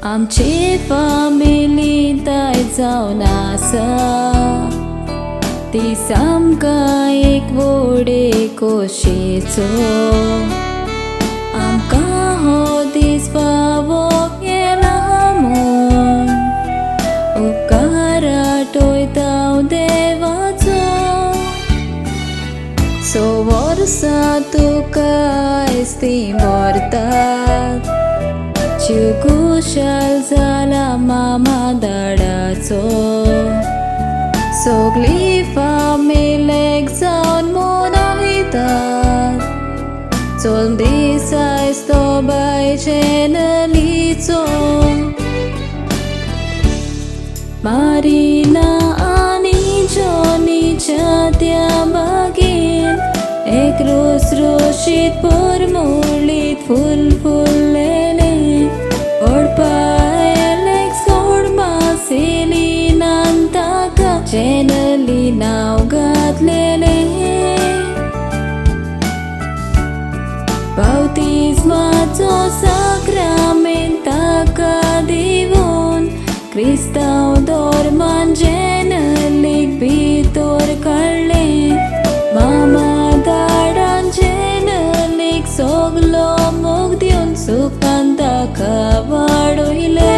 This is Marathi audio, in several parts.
आमची फॅमिली ताय जावन आसा ती सामका एक व्हडे खोशेचो। आमकां हो दीस फावो केला म्हूण उपकार आठयता देवाचो। सो वर्सां तुका ती व्हरतात जीव कुशल जाला मामा दाडाचो। सगळी फॅमिलीक जावन मनयतात चल दीस आयज तो बायचे नलीचो। मारिना आनी जॉनीच्या त्या बागेन एक रुसरुशीत परमुळीत फूल फुललेले ओडपायलेक सोड मासेलिनान ताका जेनली नांव घातलेले। बावतिस्माचो साक्रामेंत ताका दिवून क्रिस्तांव धर्मान जेनलीक भितर काडले। मामा दाडान जेनलीक सगलो मोग दिवन सुखान ताका वाडयले।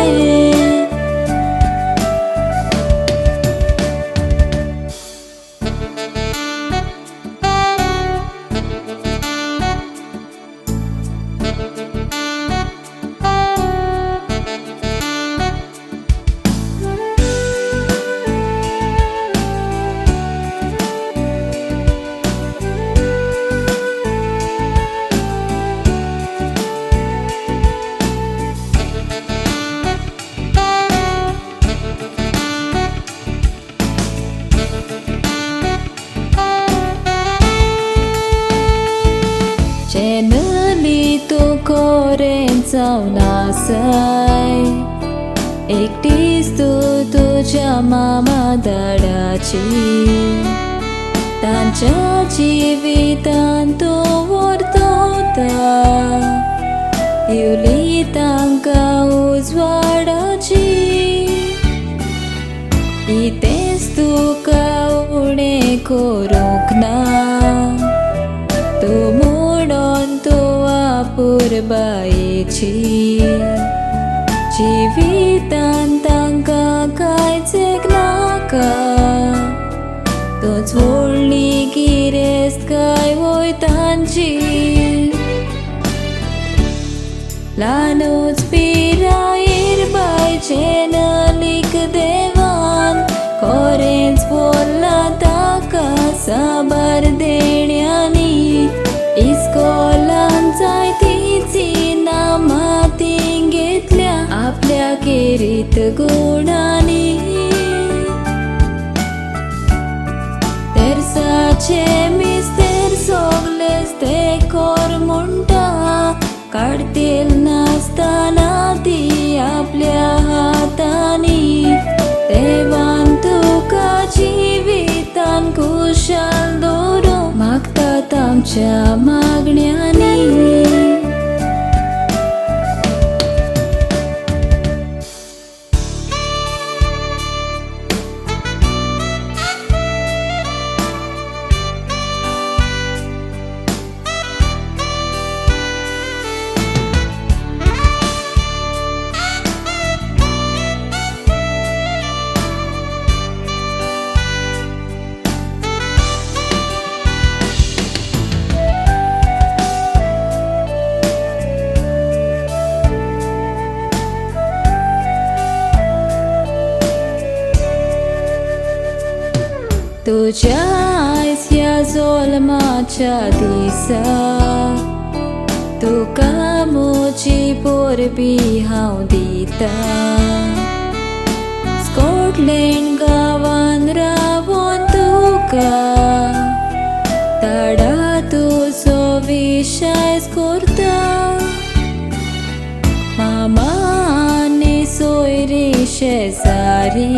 जेनली तू कोरेन जावन आसाय एकटीच तू तुज्या मामा दाडाची। तांच्या जिवितान तू वर्तवता दिवली तांकां उजवाडाची। इतेंच तुका उणें करूंक ना तू मोडोन तू आपुरबायेची। जिवितान तांकां कांयच नाका तूंच व्हडली गिरेस्त काय वय तांची। ल्हानूच पिरायेर बाय जेनलीक देवान खरेंच बोल्ला ताका साबार देण्यांनी। इस्कोलान जायतीं नामां तीं घेतल्या आपल्या किरीत गुणांनी। तेर्साचे मिस्तेर सगलेच ते कोर म्हणटा काडतील नासतना ती आपल्या हातांनी। देवान तुका जिवितान कुशल दवरूंक मागतात आमच्या मागण्यांनी। तुज्या आयज ह्या जोल्माच्या दिसा तुका म्हजी पोरबी हांव दिता। स्कॉटलँड गांवान रावून तुका दाडा तुजो विश्वास करता। मामा आनी सोयरी शेजारी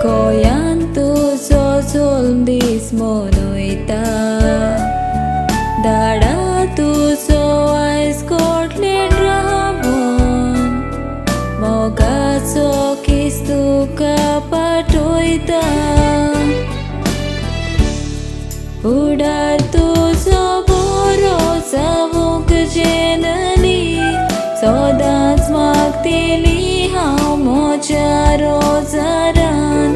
गोंयान तुजो जल्म दीस मनयता। दाडा तुजो आयज स्कॉटलँड रावून तुझेनली सदांच मागतेली हांव म्हज्या रोजारान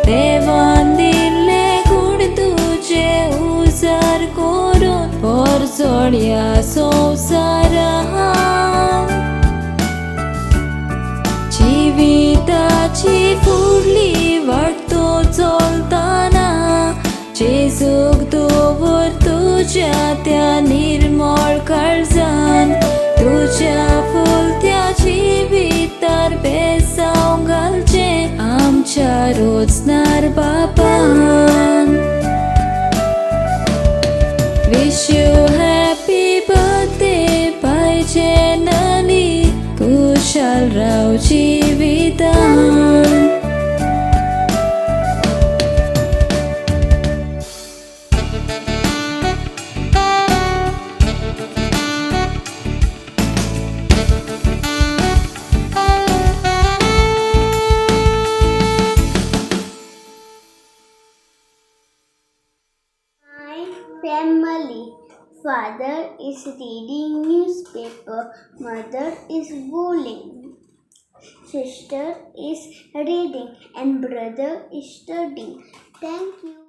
देवान दिल्ले गूण तुजे उजार करून परचड ह्या संवसारान जिविताची फुडली वाट तूं चलतना जेजूक दवर तुज्या त्या निर्मळ काळजान तुज्या फुलत्या जिवितार बेसांव घालचें आमच्या रोजनार बापान. Wish you happy birthday पाहिजेनली खुशाल राव जिवितान. My family. Father is reading newspaper. Mother is bowling. Sister is reading and brother is studying. Thank you.